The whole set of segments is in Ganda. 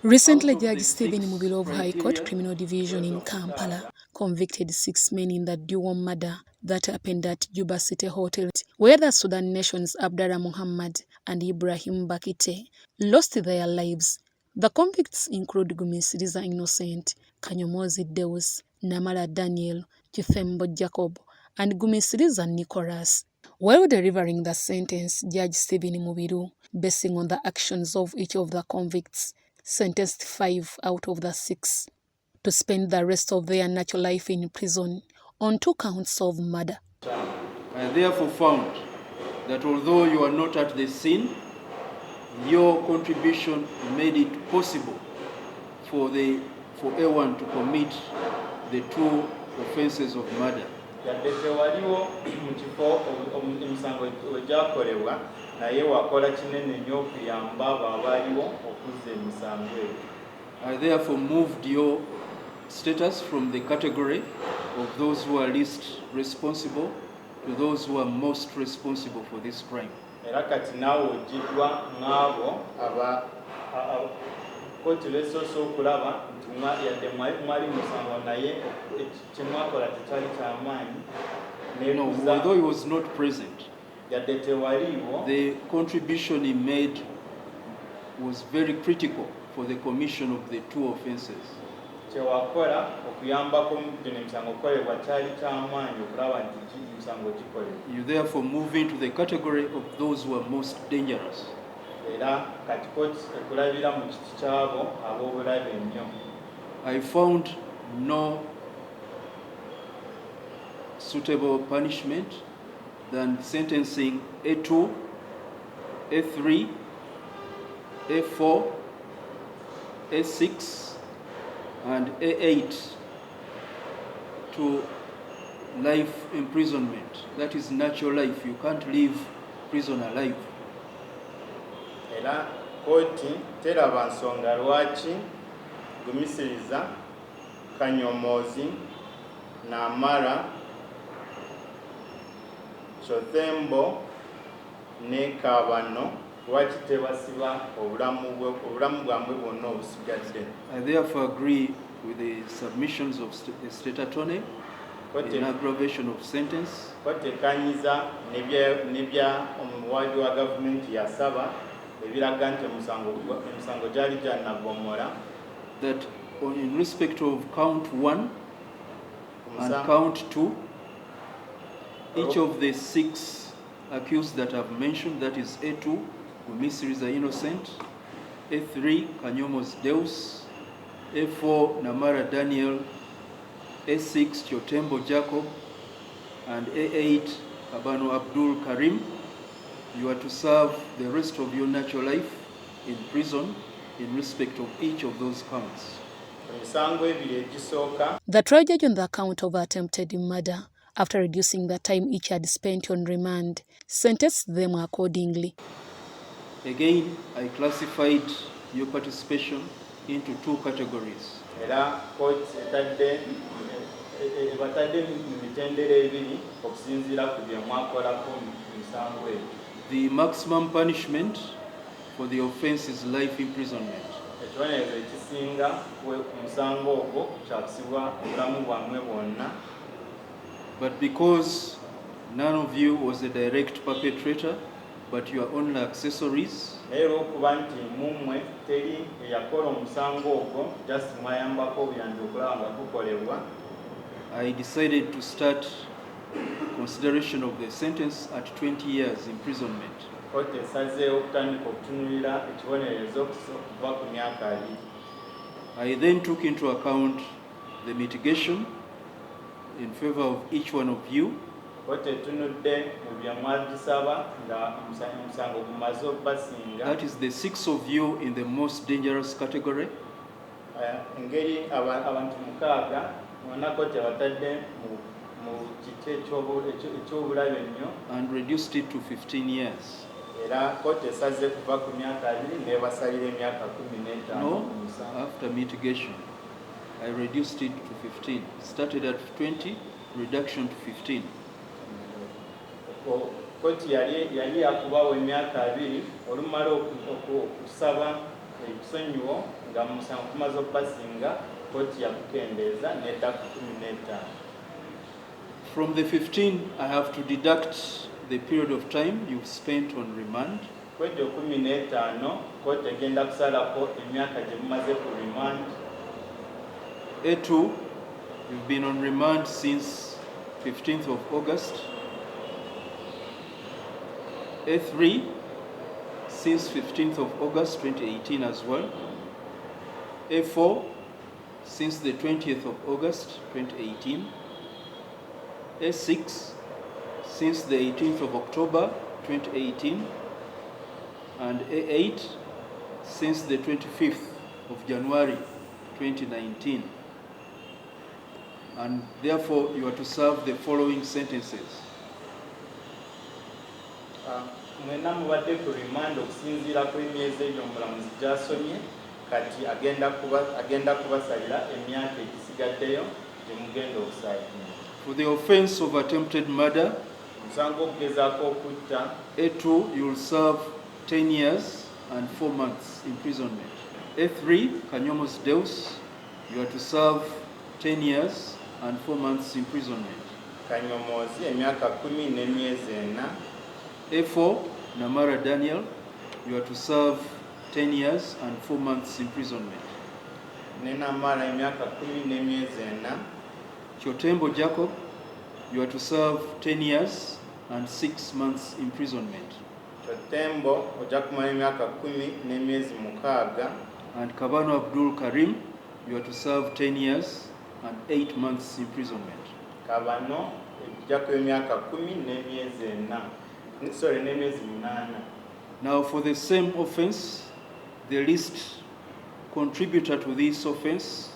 Recently, Judge Stephen Mubiro of High Court Criminal Division in Kampala convicted 6 men in the dual murder that happened at Juba City Hotel, where the Sudan nations Abdallah Muhammad and Ibrahim Bakite lost their lives. The convicts include Gumisiriza Innocent, Kanyomozi Deus, Namala Daniel, Chithembo Jacob, and Gumisiriza Nicholas. While delivering the sentence, Judge Stephen Mubiro, basing on the actions of each of the convicts, sentenced 5 out of the 6 to spend the rest of their natural life in prison on 2 counts of murder. I therefore found that although you are not at the scene, your contribution made it possible for A1 to commit the 2 offenses of murder. I therefore moved your status from the category of those who are least responsible to those who are most responsible for this crime. No, although he was not present, the contribution he made was very critical for the commission of the 2 offenses. You therefore move into the category of those who are most dangerous. I found no suitable punishment than sentencing A2, A3, A4, A6, and A8 to life imprisonment. That is natural life. You can't leave prison alive. Era koti teraba nsonga lwaki Gumisiriza, Kanyomozi, Namara, Chothembo ne Kabano lwaki tebasiba obulamu bwabwe bwonna obusigadde. I therefore agree with the submissions of the State Attorney in aggravation of sentence. Kotekanyiza nebya omuwaadi wa gavumenti yasaba ebiraga nti emisango gyali gyanagomola. That in respect of count 1 and count 2, each of the 6 accused that I've mentioned, that is A2, Gumisiriza Innocent, A3, Kanyomos Deus, A4, Namara Daniel, A6, Chotembo Jacob, and A8, Kabano Abdul Karim, you are to serve the rest of your natural life in prison in respect of each of those counts. The trial judge on the account of attempted murder, after reducing the time each had spent on remand, sentenced them accordingly. Again, I classified your participation into 2 categories. The maximum punishment for the offense is life imprisonment. But because none of you was a direct perpetrator, but you are only accessories, I decided to start consideration of the sentence at 20 years imprisonment. I then took into account the mitigation in favor of each one of you. That is the 6 of you in the most dangerous category. And reduced it to 15 years. No, after mitigation, I reduced it to 15. Started at 20, reduction to 15. ekusonyiwo nga musango kumaze okubasinga kkooti yakukendeeza nedda ku 15. From the 15, I have to deduct the period of time you've spent on remand. Kwegyo 15 kkooti egenda kusalako emyaka gye mumaze ku remand. A2, you've been on remand since 15th of August. A3, since 15th of August 2018 as well. A4, since the 20th of August 2018. A6, since the 18th of October 2018. And A8, since the 25th of January 2019. And therefore, you are to serve the following sentences. Mwena mubadde ku remand okusinziira ku emyezi egyo omulamuzi gy'asomye, kati agenda kubasalira emyaka egisigaddeyo gye mugenda okusaagira. For the offense of attempted murder, musango okugezaako okutta, A2, you will serve 10 years and 4 months imprisonment. A3, Kanyomos Deus, you are to serve 10 years and 4 months imprisonment. Kanyomozi emyaka 10 n'emyezi 4. A4, Namara Daniel, you are to serve 10 years and 4 months imprisonment. Ne Namara emyaka 10 n'emyezi 4. Chotembo Jacob, you are to serve 10 years and 6 months imprisonment. Chotembo ojja kumala emyaka 10 n'emyezi 6. And Kabano Abdul Karim, you are to serve 10 years and 8 months imprisonment. Kabano ojja kuba emyaka 10 n'emyezi 4. Sorry, n'emyezi 8. Now for the same offense, the least contributor to this offense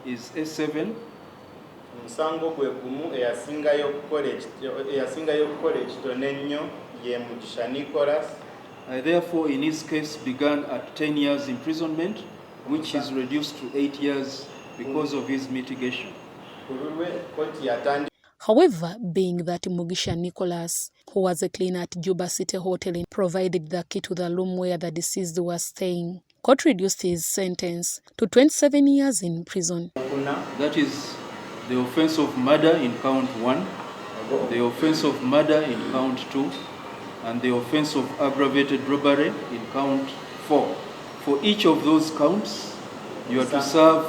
is A7. Musango gwe gumu eyasingayo okukola ekitone ennyo ye Mugisha Nicholas. I therefore in his case began at 10 years imprisonment, which is reduced to 8 years because of his mitigation. However, being that Mugisha Nicholas, who was a cleaner at Juba City Hotel, provided the key to the room where the deceased was staying, court reduced his sentence to 27 years in prison. That is the offense of murder in count 1, the offense of murder in count 2, and the offense of aggravated robbery in count 4. For each of those counts, you are to serve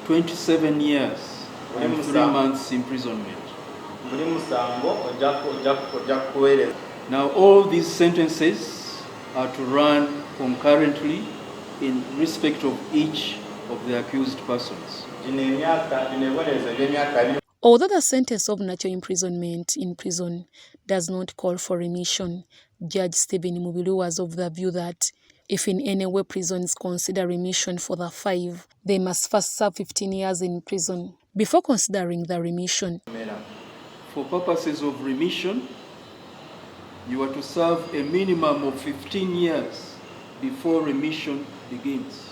27 years and 3 months imprisonment. Now all these sentences are to run concurrently in respect of each of the accused persons. Although the sentence of natural imprisonment in prison does not call for remission, Judge Stephen Mubiru was of the view that if in any way prisons consider remission for the 5, they must first serve 15 years in prison before considering the remission. For purposes of remission, you are to serve a minimum of 15 years before remission begins.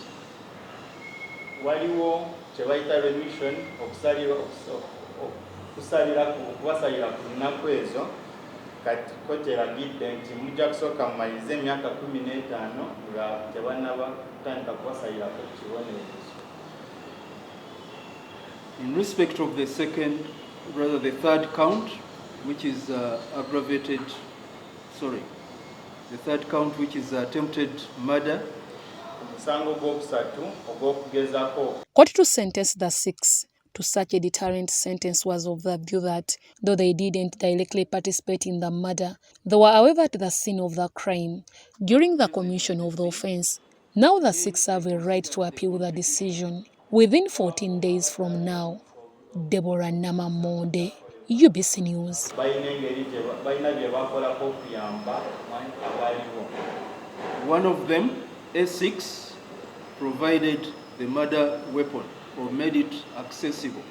Waliwo kyebayita remission okubasalira ku nnaku ezo, kati kkooti eragidde nti mujja kusooka mumalirize emyaka 15 nga tebannaba kutandika kubasalirako kibonerezo. In respect of the third count, which is the third count, which is attempted murder, Court to sentence the 6 to such a deterrent sentence was of the view that, though they didn't directly participate in the murder, they were however at the scene of the crime during the commission of the offense. Now the 6 have a right to appeal the decision within 14 days from now. Deborah Namamonde, UBC News. One of them, A6, provided the murder weapon or made it accessible.